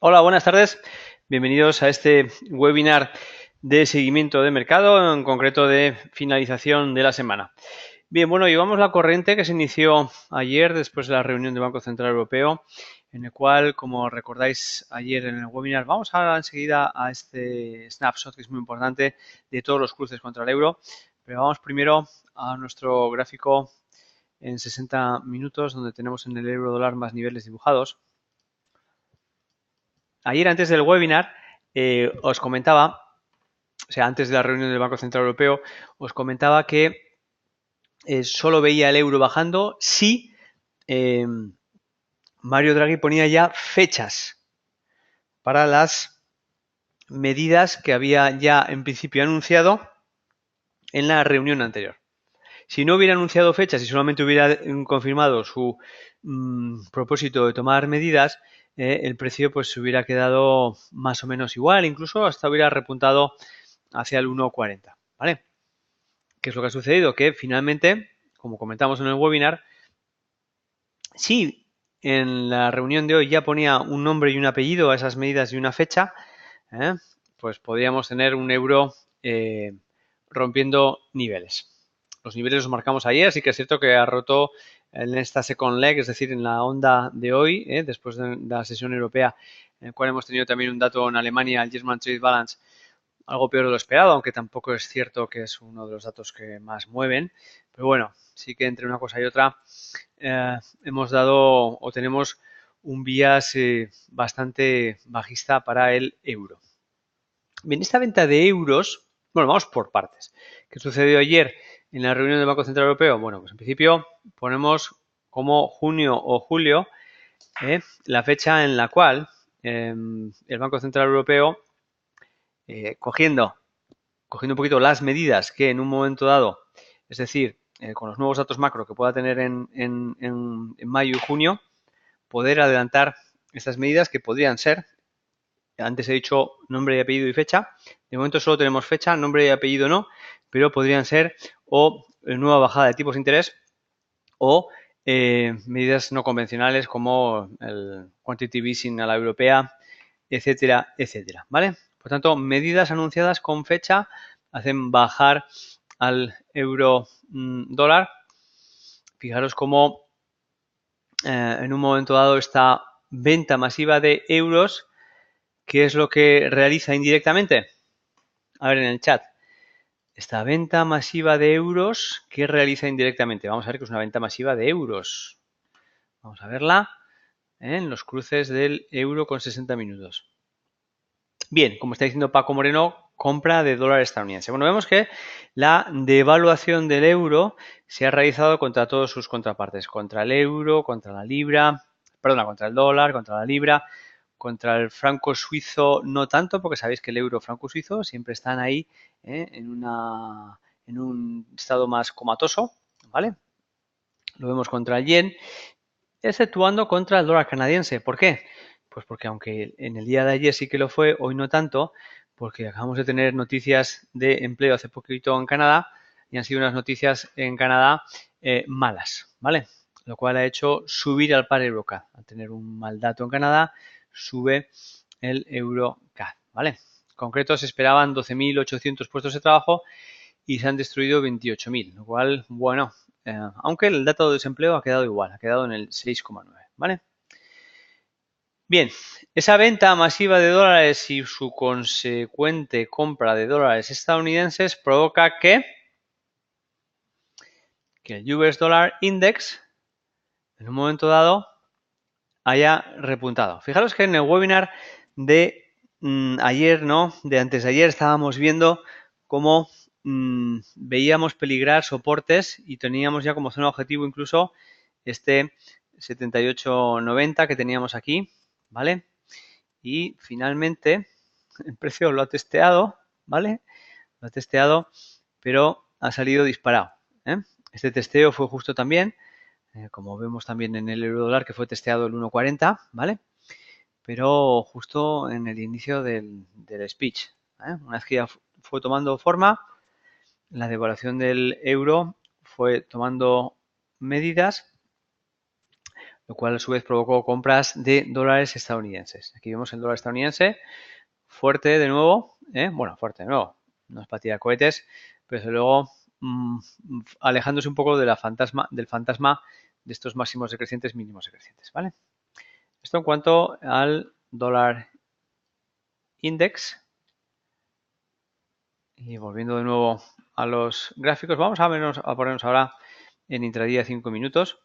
Hola, buenas tardes. Bienvenidos a este webinar de seguimiento de mercado, en concreto de finalización de la semana. Bien, bueno, llevamos la corriente que se inició ayer después de la reunión del Banco Central Europeo, en el cual, como recordáis ayer en el webinar, vamos ahora enseguida a este snapshot que es muy importante de todos los cruces contra el euro, pero vamos primero a nuestro gráfico en 60 minutos, donde tenemos en el euro dólar más niveles dibujados. Ayer, antes del webinar, os comentaba, o sea, antes de la reunión del Banco Central Europeo, os comentaba que solo veía el euro bajando si eh, Mario Draghi ponía ya fechas para las medidas que había ya en principio anunciado en la reunión anterior. Si no hubiera anunciado fechas y solamente hubiera confirmado su propósito de tomar medidas, el precio pues se hubiera quedado más o menos igual, incluso hasta hubiera repuntado hacia el 1,40, ¿vale? ¿Qué es lo que ha sucedido? Que finalmente, como comentamos en el webinar, si en la reunión de hoy ya ponía un nombre y un apellido a esas medidas y una fecha, ¿eh? Pues podríamos tener un euro rompiendo niveles. Los niveles los marcamos ayer, así que es cierto que ha roto en esta second leg, es decir, en la onda de hoy, después de la sesión europea, en el cual hemos tenido también un dato en Alemania, el German Trade Balance, algo peor de lo esperado, aunque tampoco es cierto que es uno de los datos que más mueven. Pero bueno, sí que entre una cosa y otra hemos dado o tenemos un bias bastante bajista para el euro. Bien, esta venta de euros, bueno, vamos por partes. ¿Qué sucedió ayer en la reunión del Banco Central Europeo? Bueno, pues en principio ponemos como junio o julio la fecha en la cual el Banco Central Europeo, cogiendo un poquito las medidas que en un momento dado, es decir, con los nuevos datos macro que pueda tener en mayo y junio, poder adelantar estas medidas que podrían ser, antes he dicho nombre y apellido y fecha, de momento solo tenemos fecha, nombre y apellido no, pero podrían ser o nueva bajada de tipos de interés o medidas no convencionales como el quantitative easing a la europea, etcétera, etcétera, ¿vale? Por tanto, medidas anunciadas con fecha hacen bajar al euro dólar. Fijaros cómo en un momento dado esta venta masiva de euros, ¿qué es lo que realiza indirectamente? A ver en el chat. Esta venta masiva de euros, ¿qué realiza indirectamente? Vamos a ver que es una venta masiva de euros. Vamos a verla en los cruces del euro con 60 minutos. Bien, como está diciendo Paco Moreno, compra de dólar estadounidense. Bueno, vemos que la devaluación del euro se ha realizado contra todos sus contrapartes, contra el euro, contra la libra, perdona, contra el dólar, contra la libra, contra el franco suizo no tanto, porque sabéis que el euro franco suizo siempre están ahí en un estado más comatoso, ¿vale? Lo vemos contra el yen, exceptuando contra el dólar canadiense. ¿Por qué? Pues porque aunque en el día de ayer sí que lo fue, hoy no tanto, porque acabamos de tener noticias de empleo hace poquito en Canadá y han sido unas noticias en Canadá malas, ¿vale? Lo cual ha hecho subir al par EuroCAD. Al tener un mal dato en Canadá, sube el EuroCAD, ¿vale? En concreto se esperaban 12.800 puestos de trabajo y se han destruido 28.000, lo cual, bueno, aunque el dato de desempleo ha quedado igual, ha quedado en el 6,9, ¿vale? Bien, esa venta masiva de dólares y su consecuente compra de dólares estadounidenses provoca que el US Dollar Index en un momento dado haya repuntado. Fijaros que en el webinar de ayer, ¿no? De antes de ayer estábamos viendo cómo veíamos peligrar soportes y teníamos ya como zona objetivo incluso este 78,90 que teníamos aquí, ¿vale? Y finalmente el precio lo ha testeado, ¿vale? Lo ha testeado, pero ha salido disparado, ¿eh? Este testeo fue justo también, como vemos también en el euro dólar, que fue testeado el 1,40, ¿vale? Pero justo en el inicio del speech, ¿eh? Una vez que ya fue tomando forma, la devaluación del euro fue tomando medidas lo cual a su vez provocó compras de dólares estadounidenses. Aquí vemos el dólar estadounidense fuerte de nuevo, bueno, fuerte de nuevo, no es para tirar cohetes, pero desde luego alejándose un poco de del fantasma de estos máximos decrecientes, mínimos decrecientes, ¿vale? Esto en cuanto al dólar index. Y volviendo de nuevo a los gráficos, vamos a ponernos ahora en intradía 5 minutos.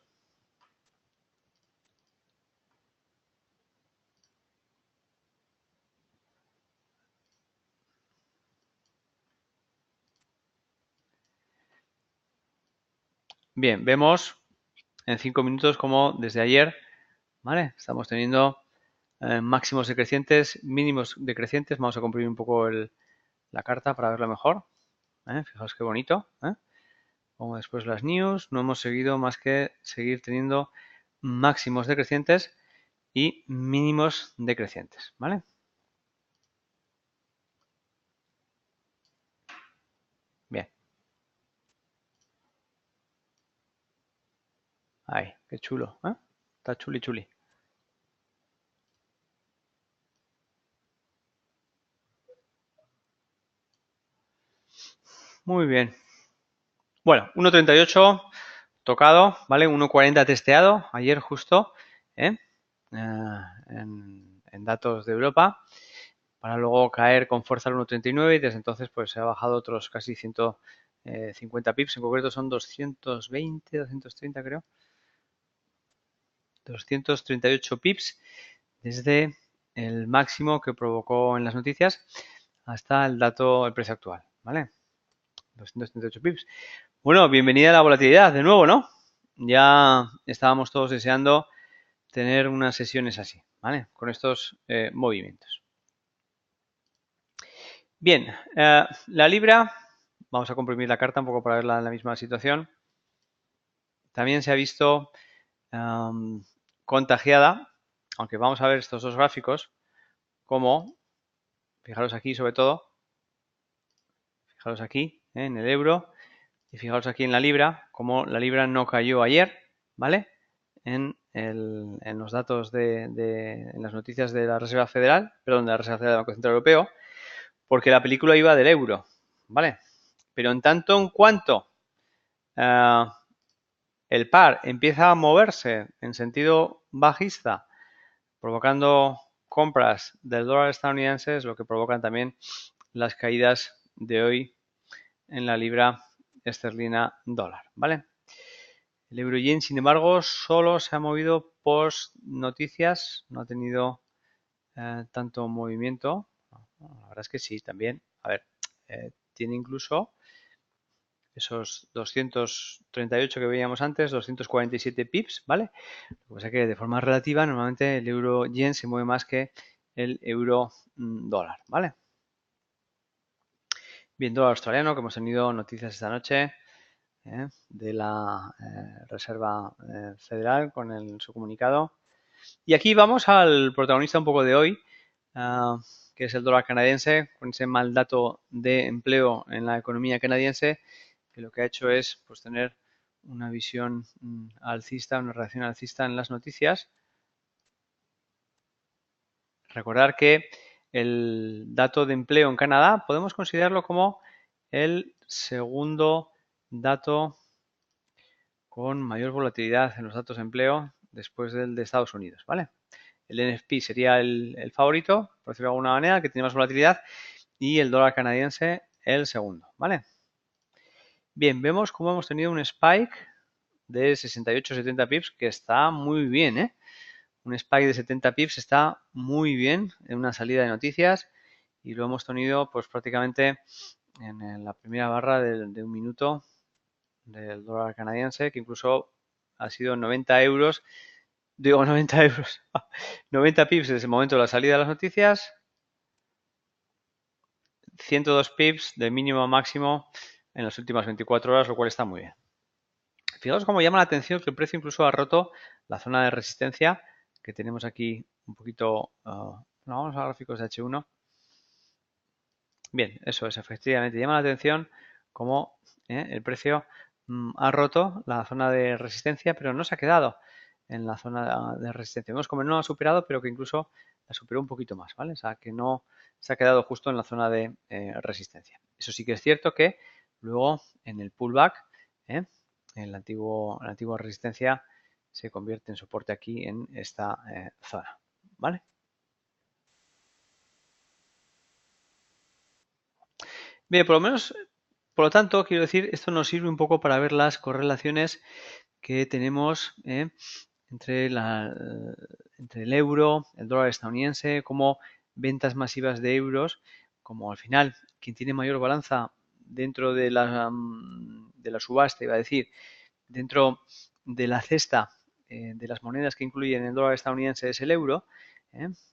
Bien, vemos en 5 minutos como desde ayer, ¿vale? Estamos teniendo máximos decrecientes, mínimos decrecientes. Vamos a comprimir un poco la carta para verlo mejor. Fijaos qué bonito. Como después las news, no hemos seguido más que seguir teniendo máximos decrecientes y mínimos decrecientes, ¿vale? Bien. Ahí, qué chulo, ¿eh? Está chuli chuli. Muy bien. Bueno, 1.38 tocado, ¿vale? 1.40 testeado ayer justo, ¿eh? En datos de Europa, para luego caer con fuerza al 1.39 y desde entonces pues se ha bajado otros casi 150 pips, en concreto son 220, 230 creo. 238 pips desde el máximo que provocó en las noticias hasta el precio actual, ¿vale? 238 pips. Bueno, bienvenida a la volatilidad de nuevo, ¿no? Ya estábamos todos deseando tener unas sesiones así, ¿vale? Con estos movimientos. Bien, la libra, vamos a comprimir la carta un poco para verla en la misma situación. También se ha visto contagiada, aunque vamos a ver estos dos gráficos, como, fijaros aquí sobre todo, fijaros aquí en el euro y fijaros aquí en la libra, como la libra no cayó ayer, ¿vale? En los datos en las noticias de la Reserva Federal, perdón, de la Reserva Federal del Banco Central Europeo, porque la película iba del euro, ¿vale? Pero en tanto en cuanto el par empieza a moverse en sentido bajista, provocando compras del dólar estadounidense, es lo que provocan también las caídas de hoy en la libra esterlina dólar, ¿vale? El euro yen, sin embargo, solo se ha movido post noticias, no ha tenido tanto movimiento. La verdad es que sí, también. A ver, tiene incluso esos 238 que veíamos antes, 247 pips, ¿vale? Lo que pasa es que de forma relativa, normalmente el euro yen se mueve más que el euro dólar, ¿vale? Bien, dólar australiano, que hemos tenido noticias esta noche de la Reserva Federal con su comunicado. Y aquí vamos al protagonista un poco de hoy, que es el dólar canadiense, con ese mal dato de empleo en la economía canadiense, que lo que ha hecho es pues, tener una visión alcista, una reacción alcista en las noticias. Recordar que el dato de empleo en Canadá podemos considerarlo como el segundo dato con mayor volatilidad en los datos de empleo después del de Estados Unidos, ¿vale? El NFP sería el favorito, por decirlo de alguna manera, que tiene más volatilidad, y el dólar canadiense el segundo, ¿vale? Bien, vemos cómo hemos tenido un spike de 68-70 pips que está muy bien, ¿eh? Un spike de 70 pips está muy bien en una salida de noticias y lo hemos tenido pues prácticamente en la primera barra de un minuto del dólar canadiense, que incluso ha sido 90 euros, digo 90 euros, 90 pips desde el momento de la salida de las noticias, 102 pips de mínimo a máximo en las últimas 24 horas, lo cual está muy bien. Fijaos cómo llama la atención que el precio incluso ha roto la zona de resistencia que tenemos aquí un poquito... vamos a gráficos de H1. Bien, eso es, efectivamente, llama la atención cómo el precio ha roto la zona de resistencia, pero no se ha quedado en la zona de resistencia. Vemos como no ha superado, pero que incluso la superó un poquito más, ¿vale? O sea, que no se ha quedado justo en la zona de resistencia. Eso sí que es cierto que luego en el pullback, en la antigua resistencia, se convierte en soporte aquí en esta zona, ¿vale? Bien, por lo menos, por lo tanto, quiero decir, esto nos sirve un poco para ver las correlaciones que tenemos entre el euro, el dólar estadounidense, como ventas masivas de euros, como al final quien tiene mayor balanza dentro de la subasta, iba a decir, dentro de la cesta de las monedas que incluyen el dólar estadounidense es el euro,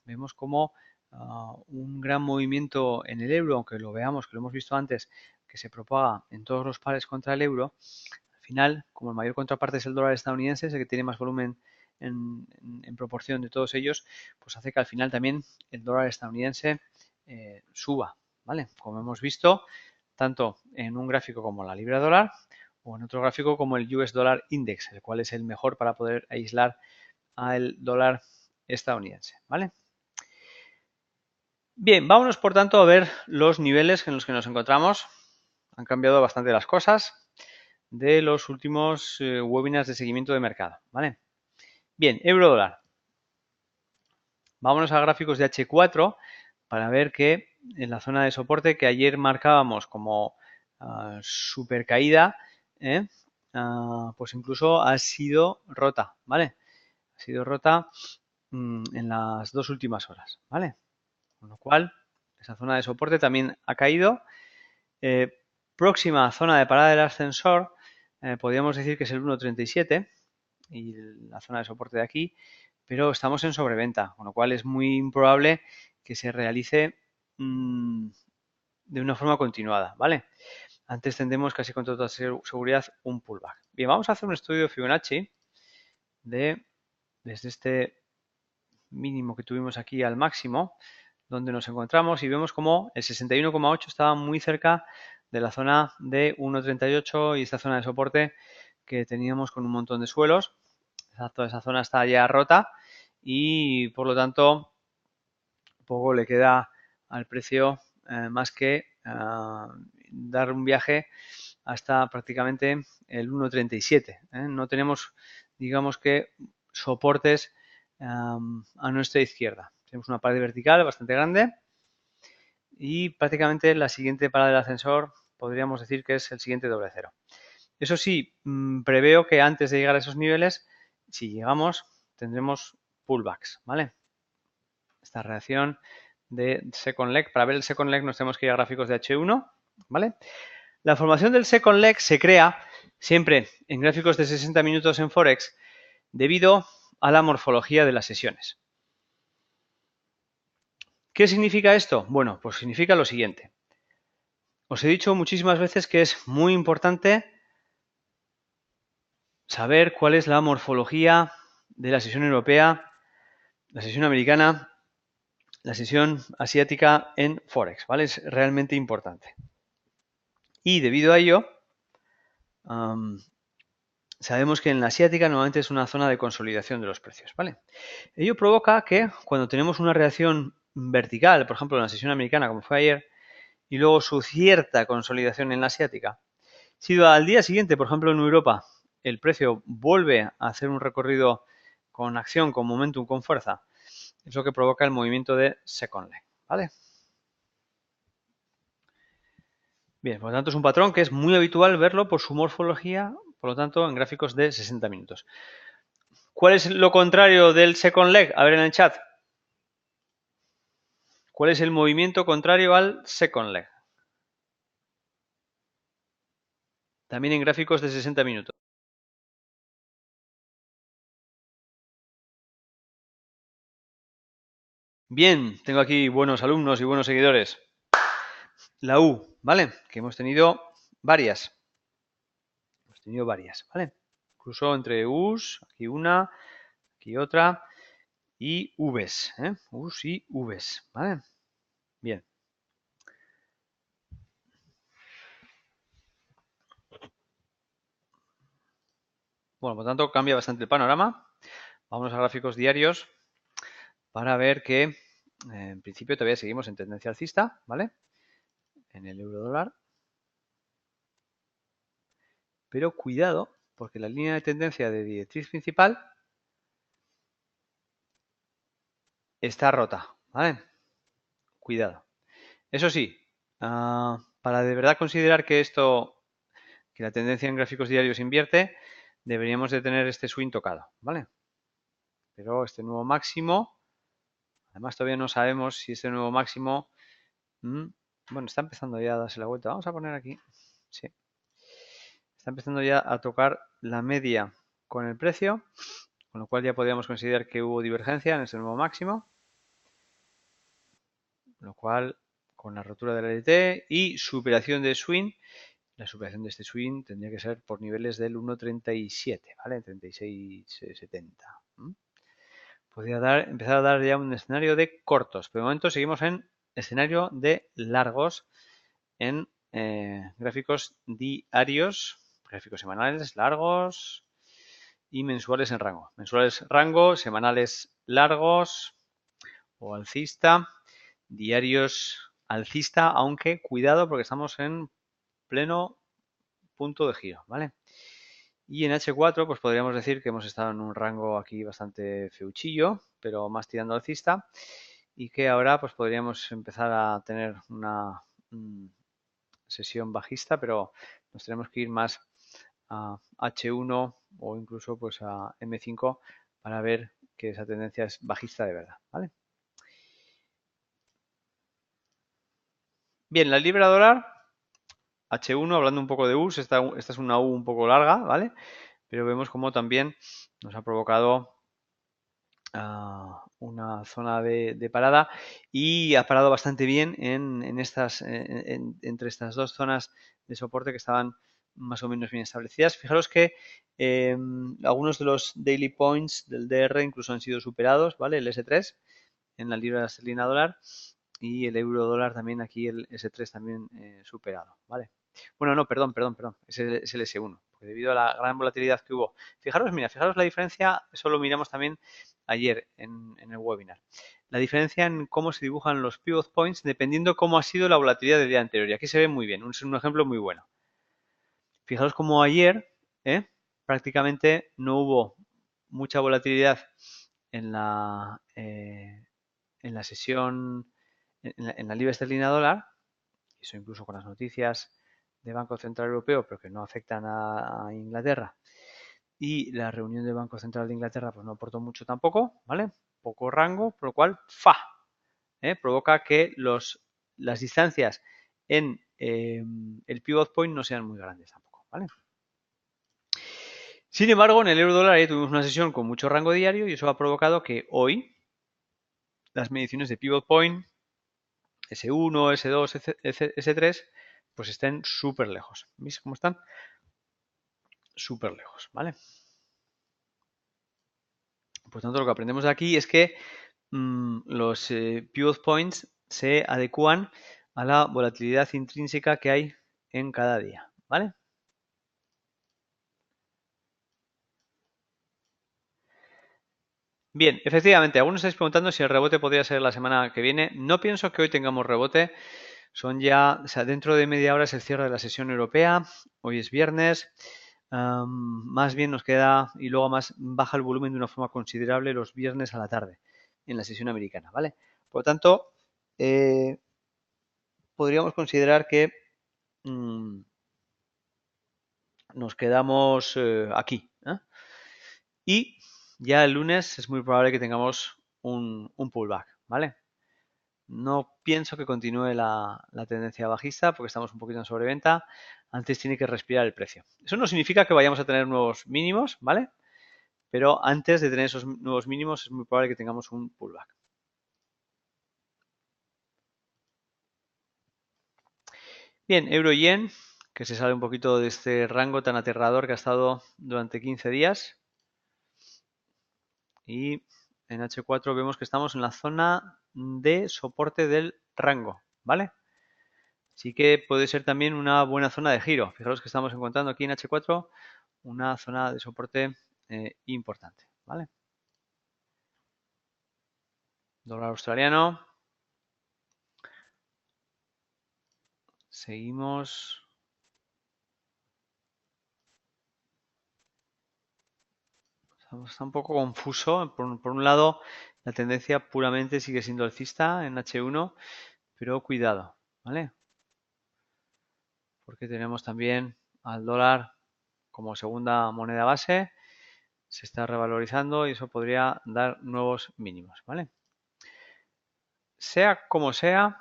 vemos como un gran movimiento en el euro, aunque lo veamos, que lo hemos visto antes, que se propaga en todos los pares contra el euro. Al final, como el mayor contraparte es el dólar estadounidense, es el que tiene más volumen en proporción de todos ellos, pues hace que al final también el dólar estadounidense suba, ¿vale? Como hemos visto, tanto en un gráfico como la libra dólar o en otro gráfico como el US Dollar Index, el cual es el mejor para poder aislar al dólar estadounidense, ¿vale? Bien, vámonos por tanto a ver los niveles en los que nos encontramos. Han cambiado bastante las cosas de los últimos webinars de seguimiento de mercado, ¿vale? Bien, euro dólar. Vámonos a gráficos de H4 para ver que en la zona de soporte que ayer marcábamos como super caída, pues incluso ha sido rota, ¿vale? Ha sido rota en las 2 últimas horas, ¿vale? Con lo cual, esa zona de soporte también ha caído. Próxima zona de parada del ascensor, podríamos decir que es el 1.37 y la zona de soporte de aquí, pero estamos en sobreventa, con lo cual es muy improbable que se realice de una forma continuada, ¿vale? Antes tendremos casi con toda seguridad un pullback. Bien, vamos a hacer un estudio de Fibonacci desde este mínimo que tuvimos aquí al máximo, donde nos encontramos y vemos como el 61,8 estaba muy cerca de la zona de 1,38 y esta zona de soporte que teníamos con un montón de suelos. Toda esa zona está ya rota y por lo tanto poco le queda al precio más que dar un viaje hasta prácticamente el 1.37. No tenemos, digamos que, soportes a nuestra izquierda. Tenemos una pared vertical bastante grande y prácticamente la siguiente parada del ascensor podríamos decir que es el siguiente doble cero. Eso sí, preveo que antes de llegar a esos niveles, si llegamos, tendremos pullbacks, ¿vale? Esta reacción de second leg. Para ver el second leg nos tenemos que ir a gráficos de H1, ¿vale? La formación del second leg se crea siempre en gráficos de 60 minutos en Forex debido a la morfología de las sesiones. ¿Qué significa esto? Bueno, pues significa lo siguiente. Os he dicho muchísimas veces que es muy importante saber cuál es la morfología de la sesión europea, la sesión americana, la sesión asiática en Forex, ¿vale? Es realmente importante. Y debido a ello, sabemos que en la asiática normalmente es una zona de consolidación de los precios, ¿vale? Ello provoca que cuando tenemos una reacción vertical, por ejemplo en la sesión americana como fue ayer, y luego su cierta consolidación en la asiática, si al día siguiente, por ejemplo en Europa, el precio vuelve a hacer un recorrido con acción, con momentum, con fuerza, es lo que provoca el movimiento de second leg, ¿vale? Bien, por lo tanto es un patrón que es muy habitual verlo por su morfología, por lo tanto en gráficos de 60 minutos. ¿Cuál es lo contrario del second leg? A ver en el chat. ¿Cuál es el movimiento contrario al second leg? También en gráficos de 60 minutos. Bien, tengo aquí buenos alumnos y buenos seguidores. La U, ¿vale? Que hemos tenido varias. ¿Vale? Incluso entre U's, aquí una, aquí otra, y V's, U's y V's, ¿vale? Bien. Bueno, por tanto, cambia bastante el panorama. Vamos a gráficos diarios para ver que en principio todavía seguimos en tendencia alcista, ¿vale? En el euro dólar. Pero cuidado, porque la línea de tendencia de directriz principal está rota, ¿vale? Cuidado. Eso sí, para de verdad considerar que que la tendencia en gráficos diarios invierte, deberíamos de tener este swing tocado, ¿vale? Pero este nuevo máximo, además todavía no sabemos si este nuevo máximo, bueno, está empezando ya a darse la vuelta. Vamos a poner aquí, sí. Está empezando ya a tocar la media con el precio, con lo cual ya podríamos considerar que hubo divergencia en ese nuevo máximo, lo cual con la rotura del LT y superación de swing, la superación de este swing tendría que ser por niveles del 1.37, ¿vale? 36.70. Podría empezar a dar ya un escenario de cortos, pero de momento seguimos en escenario de largos en gráficos diarios, gráficos semanales largos y mensuales en rango. Mensuales rango, semanales largos o alcista, diarios alcista, aunque cuidado porque estamos en pleno punto de giro, ¿vale? Y en H4 pues podríamos decir que hemos estado en un rango aquí bastante feuchillo, pero más tirando alcista, y que ahora pues podríamos empezar a tener una sesión bajista, pero nos tenemos que ir más a H1 o incluso pues a M5 para ver que esa tendencia es bajista de verdad, ¿vale? Bien, la libra dólar H1, hablando un poco de U's, esta es una U un poco larga, ¿vale? Pero vemos como también nos ha provocado una zona de parada y ha parado bastante bien entre estas dos zonas de soporte que estaban más o menos bien establecidas. Fijaros que algunos de los daily points del DR incluso han sido superados, ¿vale? El S3 en la libra esterlina dólar y el euro dólar también aquí el S3 también superado, ¿vale? Bueno, no, perdón, es el S1, porque debido a la gran volatilidad que hubo. Fijaros la diferencia, eso lo miramos también ayer en el webinar. La diferencia en cómo se dibujan los pivot points dependiendo cómo ha sido la volatilidad del día anterior. Y aquí se ve muy bien, es un ejemplo muy bueno. Fijaros como ayer prácticamente no hubo mucha volatilidad en la sesión, en la libra esterlina dólar, eso incluso con las noticias de Banco Central Europeo, pero que no afectan a Inglaterra. Y la reunión del Banco Central de Inglaterra pues no aportó mucho tampoco, ¿vale? Poco rango, por lo cual, provoca que las distancias en el pivot point no sean muy grandes tampoco, ¿vale? Sin embargo, en el euro dólar tuvimos una sesión con mucho rango diario y eso ha provocado que hoy las mediciones de pivot point S1, S2, S3 pues estén súper lejos. ¿Veis cómo están? Súper lejos, ¿vale? Por tanto, lo que aprendemos de aquí es que los pivot points se adecúan a la volatilidad intrínseca que hay en cada día, ¿vale? Bien, efectivamente, algunos estáis preguntando si el rebote podría ser la semana que viene. No pienso que hoy tengamos rebote. Son ya, o sea, dentro de media hora es el cierre de la sesión europea. Hoy es viernes. Más bien nos queda, y luego más baja el volumen de una forma considerable los viernes a la tarde en la sesión americana, ¿vale? Por lo tanto, podríamos considerar que nos quedamos aquí. Y ya el lunes es muy probable que tengamos un pullback, ¿vale? No pienso que continúe la tendencia bajista porque estamos un poquito en sobreventa. Antes tiene que respirar el precio. Eso no significa que vayamos a tener nuevos mínimos, ¿vale? Pero antes de tener esos nuevos mínimos es muy probable que tengamos un pullback. Bien, euro-yen, que se sale un poquito de este rango tan aterrador que ha estado durante 15 días. Y en H4 vemos que estamos en la zona de soporte del rango, ¿vale? Así que puede ser también una buena zona de giro. Fijaros que estamos encontrando aquí en H4 una zona de soporte importante, ¿vale? Dólar australiano. Seguimos. Está un poco confuso. Por un lado, la tendencia puramente sigue siendo alcista en H1, pero cuidado, ¿vale? Porque tenemos también al dólar como segunda moneda base. Se está revalorizando y eso podría dar nuevos mínimos, ¿vale? Sea como sea,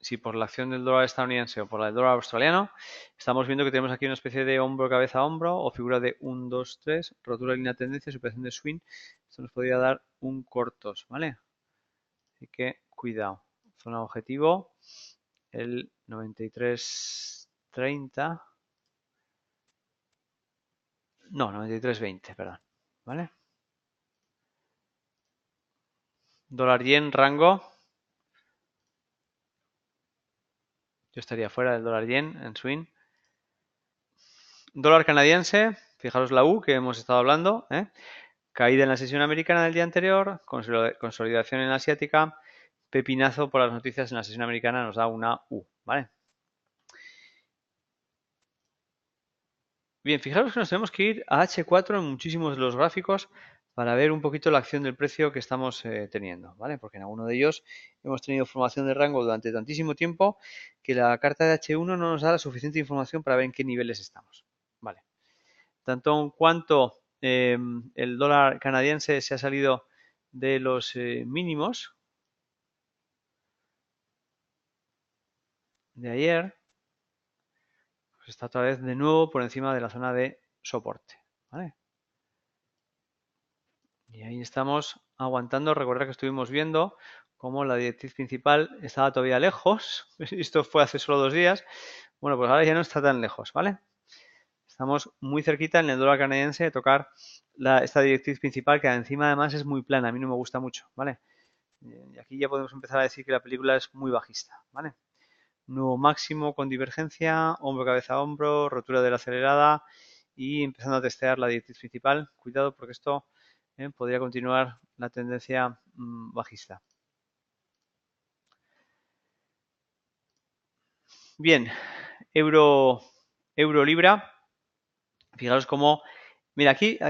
si por la acción del dólar estadounidense o por la del dólar australiano, estamos viendo que tenemos aquí una especie de hombro, cabeza, hombro o figura de 1, 2, 3, rotura de línea de tendencia, superación de swing. Esto nos podría dar un cortos, ¿vale? Así que cuidado. Zona objetivo, el 93.30. No, 93.20, perdón. ¿Vale? Dólar yen, rango. Yo estaría fuera del dólar yen en swing. Dólar canadiense, fijaros la U que hemos estado hablando, ¿eh? Caída en la sesión americana del día anterior, consolidación en la asiática, pepinazo por las noticias en la sesión americana nos da una U, ¿vale? Bien, fijaros que nos tenemos que ir a H4 en muchísimos de los gráficos para ver un poquito la acción del precio que estamos teniendo, ¿vale? Porque en alguno de ellos hemos tenido formación de rango durante tantísimo tiempo que la carta de H1 no nos da la suficiente información para ver en qué niveles estamos, ¿vale? Tanto en cuanto el dólar canadiense se ha salido de los mínimos de ayer, pues está otra vez de nuevo por encima de la zona de soporte, ¿vale? Y ahí estamos aguantando. Recuerda que estuvimos viendo cómo la directriz principal estaba todavía lejos. Esto fue hace solo 2 días. Bueno, pues ahora ya no está tan lejos, ¿vale? Estamos muy cerquita en el dólar canadiense de tocar esta directriz principal que encima además es muy plana. A mí no me gusta mucho, ¿vale? Y aquí ya podemos empezar a decir que la película es muy bajista, ¿vale? Nuevo máximo con divergencia, hombro, cabeza, hombro, rotura de la acelerada y empezando a testear la directriz principal. Cuidado porque esto podría continuar la tendencia bajista. Bien, euro libra. Fijaros cómo. Mira, aquí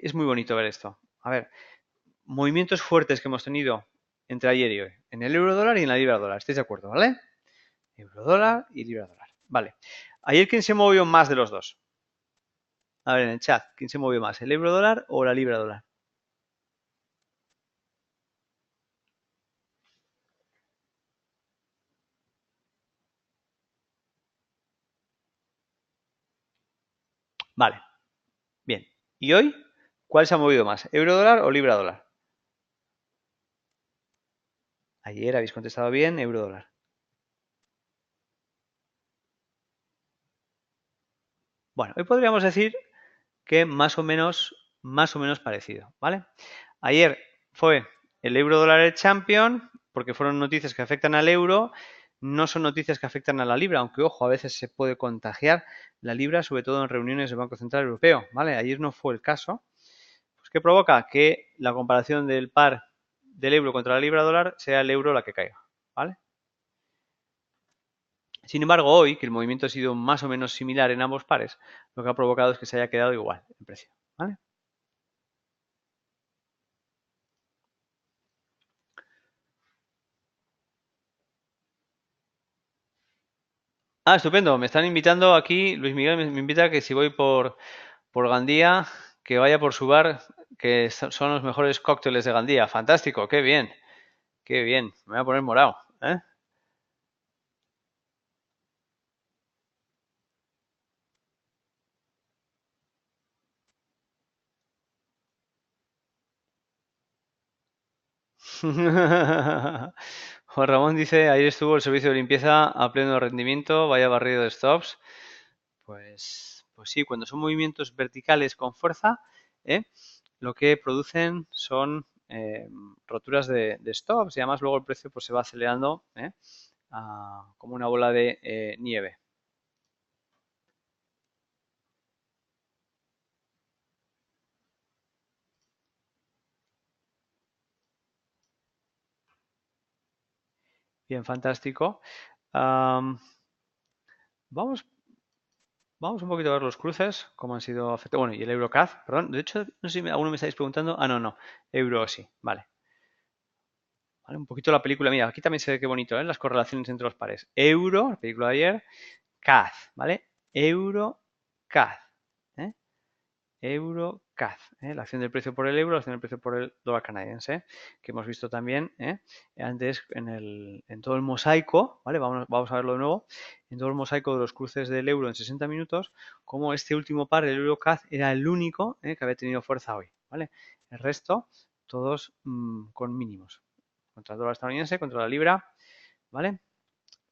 es muy bonito ver esto. A ver, movimientos fuertes que hemos tenido entre ayer y hoy. En el euro dólar y en la libra dólar. ¿Estáis de acuerdo, vale? Euro dólar y libra dólar. Vale. Ayer, ¿quién se movió más de los dos? A ver, en el chat, ¿quién se movió más? ¿El euro dólar o la libra dólar? Vale, bien. ¿Y hoy? ¿Cuál se ha movido más? ¿Euro dólar o libra dólar? Ayer habéis contestado bien, euro dólar. Bueno, hoy podríamos decir que más o menos parecido, ¿vale? Ayer fue el euro dólar el champion, porque fueron noticias que afectan al euro, no son noticias que afectan a la libra, aunque ojo, a veces se puede contagiar la libra, sobre todo en reuniones del Banco Central Europeo, ¿vale? Ayer no fue el caso. Pues, ¿qué provoca? Que la comparación del par del euro contra la libra dólar sea el euro la que caiga, ¿vale? Sin embargo, hoy, que el movimiento ha sido más o menos similar en ambos pares, lo que ha provocado es que se haya quedado igual el precio, ¿vale? Ah, estupendo. Me están invitando aquí, Luis Miguel me invita a que si voy por Gandía, que vaya por su bar, que son los mejores cócteles de Gandía. Fantástico, qué bien, qué bien. Me voy a poner morado, ¿eh? Juan Ramón dice, ayer estuvo el servicio de limpieza a pleno rendimiento, vaya barrido de stops. Pues sí, cuando son movimientos verticales con fuerza, ¿eh? Lo que producen son roturas de stops y además luego el precio pues, se va acelerando como una bola de nieve. Bien, fantástico. Vamos, vamos un poquito a ver los cruces, cómo han sido afectados. Bueno, y el EuroCAD, perdón. De hecho, no sé si alguno me estáis preguntando. Ah, no, no. Euro sí, vale. Vale, un poquito la película. Mira, aquí también se ve qué bonito, ¿eh? Las correlaciones entre los pares. Euro, la película de ayer. CAD, ¿vale? EuroCAD. ¿Eh? EuroCAD, ¿eh? La acción del precio por el euro, la acción del precio por el dólar canadiense, que hemos visto también antes en todo el mosaico, ¿vale? Vamos a verlo de nuevo, en todo el mosaico de los cruces del euro en 60 minutos, como este último par, el EuroCAD, era el único que había tenido fuerza hoy, ¿vale? El resto, todos con mínimos. Contra el dólar estadounidense, contra la libra, ¿vale?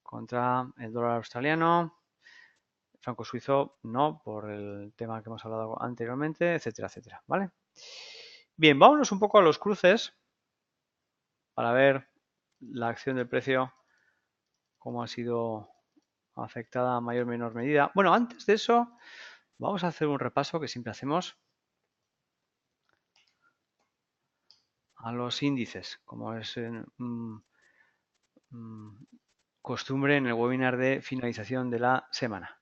Contra el dólar australiano, franco suizo no, por el tema que hemos hablado anteriormente, etcétera, etcétera, ¿vale? Bien, vámonos un poco a los cruces para ver la acción del precio, cómo ha sido afectada a mayor o menor medida. Bueno, antes de eso, vamos a hacer un repaso que siempre hacemos a los índices, como es costumbre en el webinar de finalización de la semana.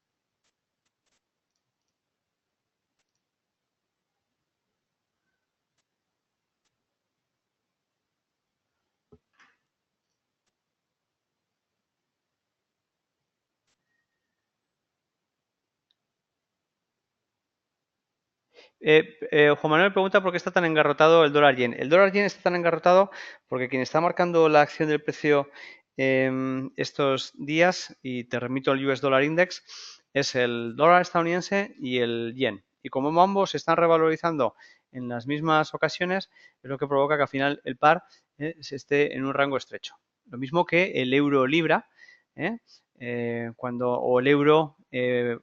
Juan Manuel pregunta por qué está tan engarrotado el dólar yen. El dólar yen está tan engarrotado porque quien está marcando la acción del precio estos días, y te remito al US Dollar Index, es el dólar estadounidense y el yen. Y como ambos se están revalorizando en las mismas ocasiones, es lo que provoca que al final el par se esté en un rango estrecho. Lo mismo que el euro libra, o el euro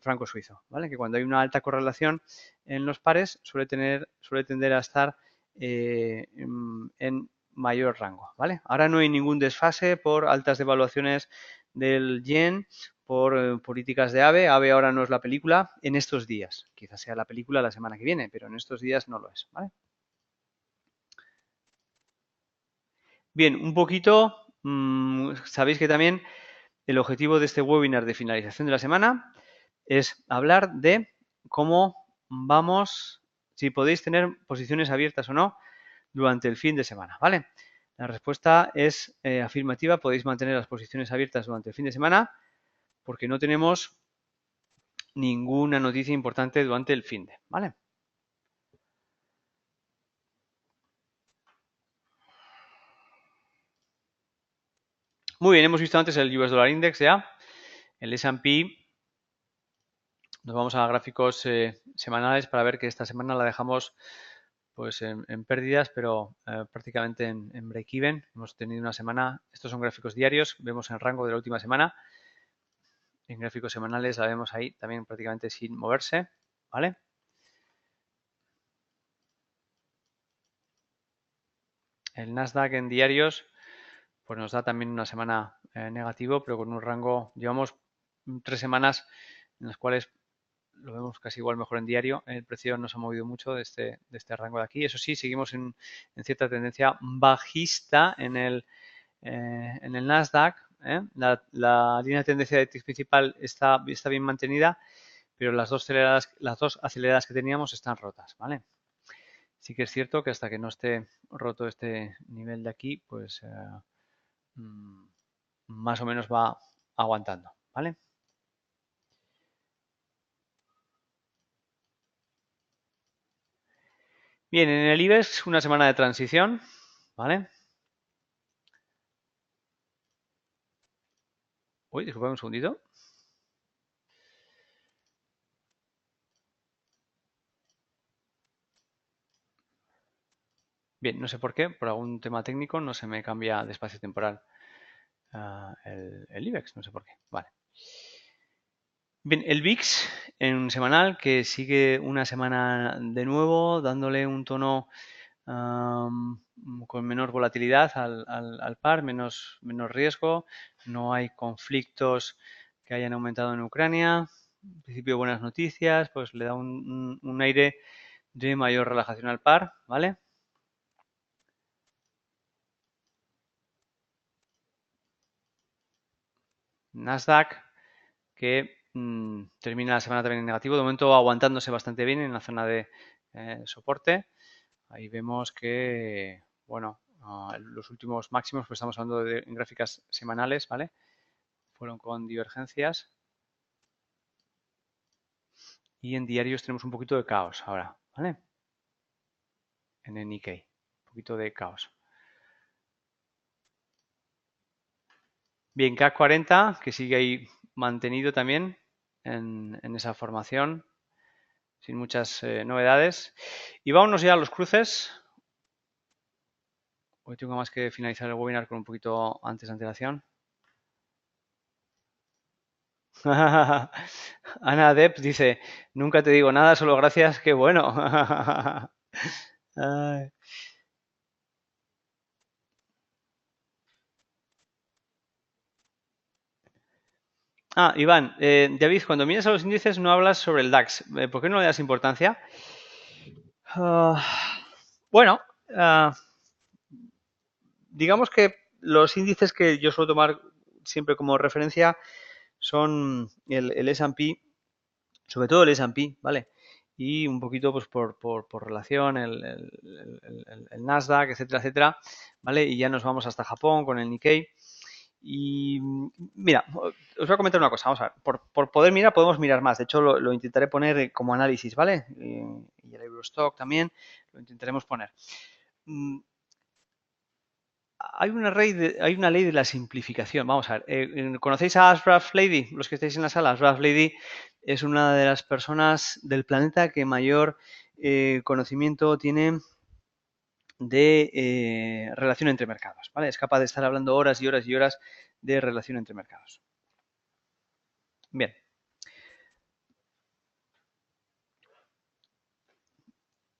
franco suizo, ¿vale? Que cuando hay una alta correlación en los pares suele tender a estar en mayor rango, ¿vale? Ahora no hay ningún desfase por altas devaluaciones del yen, por políticas de AVE. AVE ahora no es la película en estos días. Quizás sea la película la semana que viene, pero en estos días no lo es, ¿vale? Bien, un poquito, sabéis que también el objetivo de este webinar de finalización de la semana es hablar de cómo vamos, si podéis tener posiciones abiertas o no durante el fin de semana, ¿vale? La respuesta es afirmativa, podéis mantener las posiciones abiertas durante el fin de semana porque no tenemos ninguna noticia importante durante el fin de, ¿vale? Muy bien, hemos visto antes el US Dollar Index ya, el S&P. Nos vamos a gráficos semanales para ver que esta semana la dejamos pues en pérdidas, pero prácticamente en break-even. Hemos tenido una semana, estos son gráficos diarios, vemos el rango de la última semana. En gráficos semanales la vemos ahí también prácticamente sin moverse, ¿vale? El Nasdaq en diarios pues nos da también una semana negativo, pero con un rango, llevamos 3 semanas en las cuales lo vemos casi igual mejor en diario. El precio no se ha movido mucho de este rango de aquí. Eso sí, seguimos en cierta tendencia bajista en el Nasdaq. La línea de tendencia de tick principal está bien mantenida, pero las dos aceleradas que teníamos están rotas, ¿vale? Sí que es cierto que hasta que no esté roto este nivel de aquí, pues más o menos va aguantando, ¿vale? Bien, en el IBEX una semana de transición, ¿vale? Uy, disculpad un segundito. Bien, no sé por qué, por algún tema técnico no se me cambia de espacio temporal el IBEX, no sé por qué. Vale. Bien, el VIX en un semanal que sigue una semana de nuevo dándole un tono con menor volatilidad al par, menos riesgo. No hay conflictos que hayan aumentado en Ucrania. En principio, buenas noticias, pues le da un aire de mayor relajación al par, ¿vale? Nasdaq, que termina la semana también en negativo, de momento aguantándose bastante bien en la zona de soporte. Ahí vemos que, bueno, los últimos máximos, pues estamos hablando de en gráficas semanales, ¿vale? Fueron con divergencias. Y en diarios tenemos un poquito de caos ahora, ¿vale? En el Nikkei, un poquito de caos. Bien, CAC 40, que sigue ahí mantenido también en esa formación, sin muchas novedades. Y vámonos ya a los cruces. Hoy tengo más que finalizar el webinar con un poquito antes de antelación. Ana Depp dice, nunca te digo nada, solo gracias, qué bueno. Ay. Iván, David, cuando miras a los índices no hablas sobre el DAX. ¿Por qué no le das importancia? Ah, bueno, ah, digamos que los índices que yo suelo tomar siempre como referencia son el S&P, sobre todo el S&P, ¿vale? Y un poquito pues por relación el Nasdaq, etcétera, etcétera, ¿vale? Y ya nos vamos hasta Japón con el Nikkei. Y mira, os voy a comentar una cosa, vamos a ver, por poder mirar podemos mirar más, de hecho lo intentaré poner como análisis, ¿vale? Y el Eurostock también lo intentaremos poner. Hay una ley de la simplificación. Vamos a ver, ¿conocéis a Ashraf Lady? Los que estáis en la sala, Ashraf Lady es una de las personas del planeta que mayor conocimiento tiene de relación entre mercados, ¿vale? Es capaz de estar hablando horas y horas y horas de relación entre mercados. Bien.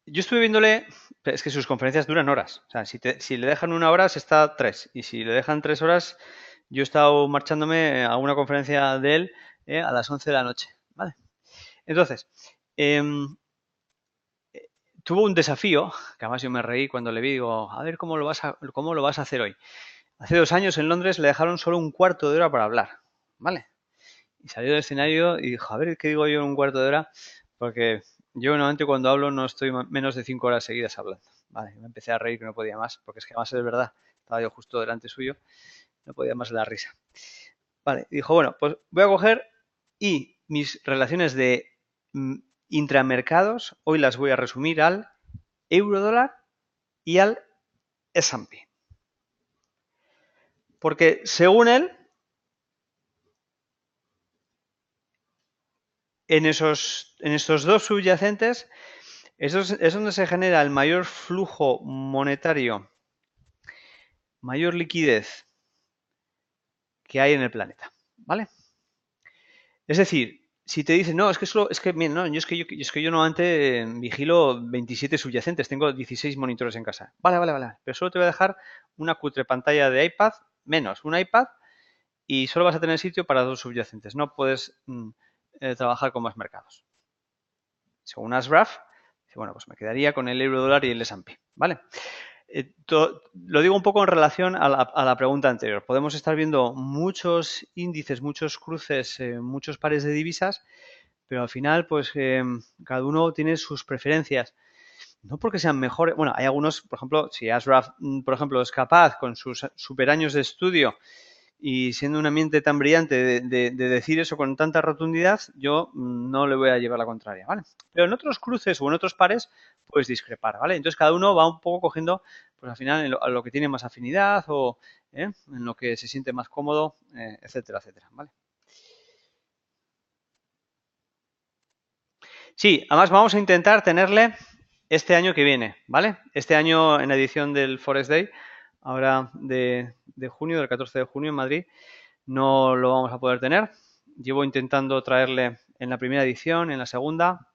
Yo estuve viéndole, es que sus conferencias duran horas. O sea, si le dejan 1 hora, se está 3. Y si le dejan 3 horas, yo he estado marchándome a una conferencia de él a las 11 de la noche. ¿Vale? Entonces, em, tuvo un desafío, que además yo me reí cuando le vi, digo, a ver cómo lo vas a hacer hoy. Hace 2 años en Londres le dejaron solo un cuarto de hora para hablar. ¿Vale? Y salió del escenario y dijo, a ver, ¿qué digo yo en un cuarto de hora? Porque yo normalmente cuando hablo no estoy menos de 5 horas seguidas hablando. Vale, me empecé a reír que no podía más, porque es que además es verdad, estaba yo justo delante suyo, no podía más de la risa. Vale, y dijo, bueno, pues voy a coger y mis relaciones de mm, intramercados, hoy las voy a resumir al euro dólar y al S&P. Porque según él, en estos dos subyacentes es donde se genera el mayor flujo monetario, mayor liquidez que hay en el planeta, ¿vale? Es decir, si te dicen, no, es que solo, es que, mira, no, yo normalmente vigilo 27 subyacentes, tengo 16 monitores en casa. Vale, vale, vale, pero solo te voy a dejar una cutre pantalla de iPad, menos un iPad, y solo vas a tener sitio para 2 subyacentes. No puedes trabajar con más mercados. Según Ashraf, bueno, pues me quedaría con el euro dólar y el S&P, ¿vale? Lo digo un poco en relación a la pregunta anterior. Podemos estar viendo muchos índices, muchos cruces, muchos pares de divisas, pero al final, pues cada uno tiene sus preferencias. No porque sean mejores. Bueno, hay algunos, por ejemplo, si Ashraf, por ejemplo, es capaz con sus super años de estudio y siendo un ambiente tan brillante de decir eso con tanta rotundidad, yo no le voy a llevar la contraria, ¿vale? Pero en otros cruces o en otros pares puedes discrepar, ¿vale? Entonces cada uno va un poco cogiendo, pues al final, a lo que tiene más afinidad o en lo que se siente más cómodo, etcétera, etcétera, ¿vale? Sí, además vamos a intentar tenerle este año que viene, ¿vale? Este año en la edición del Forest Day, ahora de junio, del 14 de junio en Madrid, no lo vamos a poder tener. Llevo intentando traerle en la primera edición, en la segunda,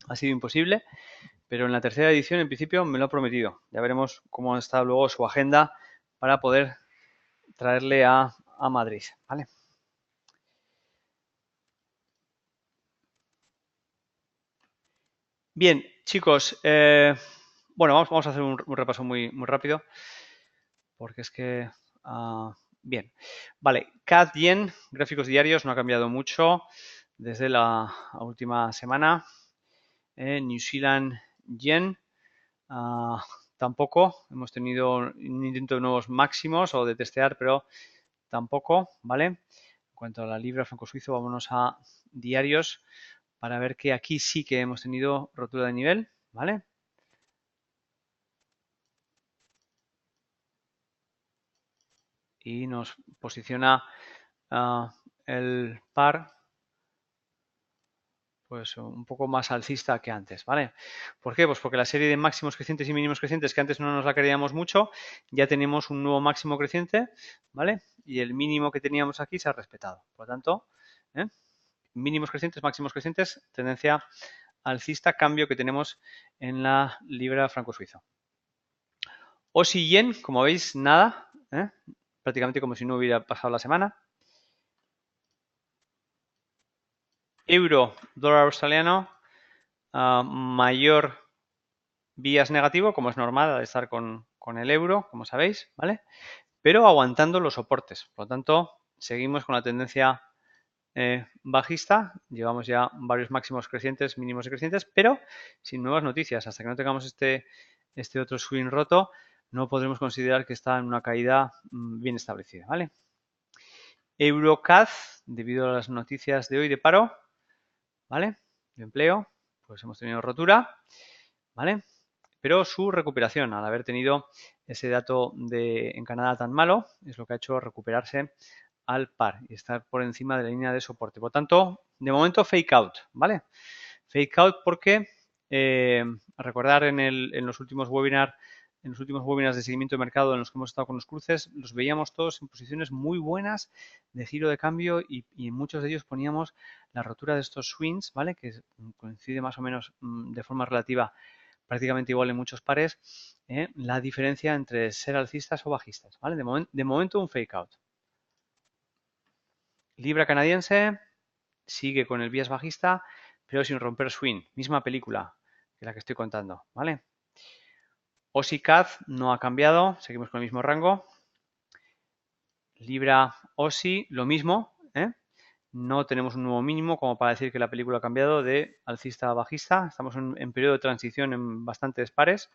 ha sido imposible, pero en la tercera edición en principio me lo ha prometido. Ya veremos cómo está luego su agenda para poder traerle a Madrid, ¿vale? Bien, chicos, bueno, vamos a hacer un repaso muy rápido, porque es que Bien, vale, CAD Yen, gráficos diarios, no ha cambiado mucho desde la última semana. New Zealand Yen, tampoco, hemos tenido un intento de nuevos máximos o de testear, pero tampoco, ¿vale? En cuanto a la libra franco-suizo, vámonos a diarios para ver que aquí sí que hemos tenido rotura de nivel, ¿vale? Y nos posiciona el par pues un poco más alcista que antes, ¿vale? ¿Por qué? Pues porque la serie de máximos crecientes y mínimos crecientes, que antes no nos la creíamos mucho, ya tenemos un nuevo máximo creciente, ¿vale? Y el mínimo que teníamos aquí se ha respetado. Por lo tanto, mínimos crecientes, máximos crecientes, tendencia alcista, cambio que tenemos en la libra franco-suizo. Aussie yen, como veis, nada, prácticamente como si no hubiera pasado la semana. Euro, dólar australiano, mayor vías negativo, como es normal al estar con el euro, como sabéis, ¿vale? Pero aguantando los soportes. Por lo tanto, seguimos con la tendencia bajista. Llevamos ya varios máximos crecientes, mínimos y crecientes, pero sin nuevas noticias. Hasta que no tengamos este otro swing roto, no podremos considerar que está en una caída bien establecida, ¿vale? EuroCAD, debido a las noticias de hoy de paro, ¿vale? De empleo, pues hemos tenido rotura, ¿vale? Pero su recuperación, al haber tenido ese dato en Canadá tan malo, es lo que ha hecho recuperarse al par y estar por encima de la línea de soporte. Por tanto, de momento fake out, ¿vale? Fake out porque recordar en los últimos webinars de seguimiento de mercado en los que hemos estado con los cruces, los veíamos todos en posiciones muy buenas de giro de cambio y en muchos de ellos poníamos la rotura de estos swings, ¿vale? Que coincide más o menos de forma relativa prácticamente igual en muchos pares, la diferencia entre ser alcistas o bajistas, ¿vale? De momento un fake out. Libra canadiense sigue con el bias bajista, pero sin romper swing. Misma película que la que estoy contando, ¿vale? Aussie CAD no ha cambiado, seguimos con el mismo rango. Libra Aussie, lo mismo, No tenemos un nuevo mínimo como para decir que la película ha cambiado de alcista a bajista. Estamos en periodo de transición en bastantes pares.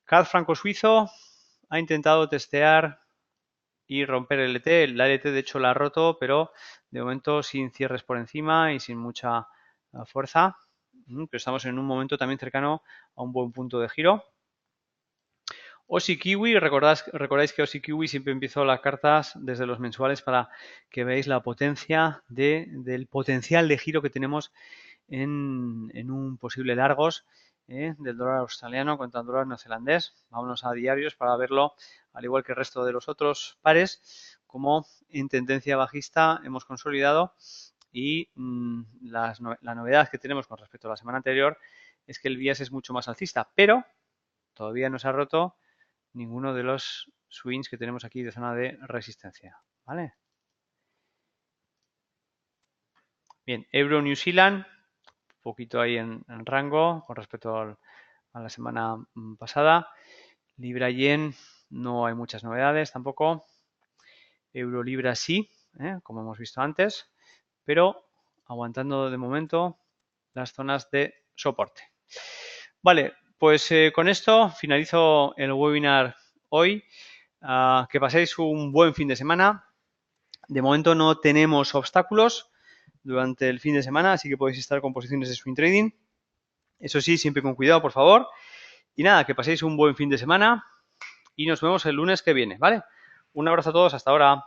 CAD franco-suizo ha intentado testear y romper el LT. La LT de hecho la ha roto, pero de momento sin cierres por encima y sin mucha fuerza. Pero estamos en un momento también cercano a un buen punto de giro. Aussie Kiwi, recordáis que Aussie Kiwi siempre empiezo las cartas desde los mensuales para que veáis la potencia del potencial de giro que tenemos en un posible largos del dólar australiano contra el dólar neozelandés. Vámonos a diarios para verlo, al igual que el resto de los otros pares, como en tendencia bajista hemos consolidado y la novedad que tenemos con respecto a la semana anterior es que el bias es mucho más alcista, pero todavía no se ha roto ninguno de los swings que tenemos aquí de zona de resistencia, ¿vale? Bien, Euro New Zealand, un poquito ahí en rango con respecto a la semana pasada. Libra Yen, no hay muchas novedades tampoco. Euro Libra sí, como hemos visto antes, pero aguantando de momento las zonas de soporte. Vale, pues con esto finalizo el webinar hoy. Que paséis un buen fin de semana. De momento no tenemos obstáculos durante el fin de semana, así que podéis estar con posiciones de swing trading. Eso sí, siempre con cuidado, por favor. Y nada, que paséis un buen fin de semana y nos vemos el lunes que viene, ¿vale? Un abrazo a todos, hasta ahora.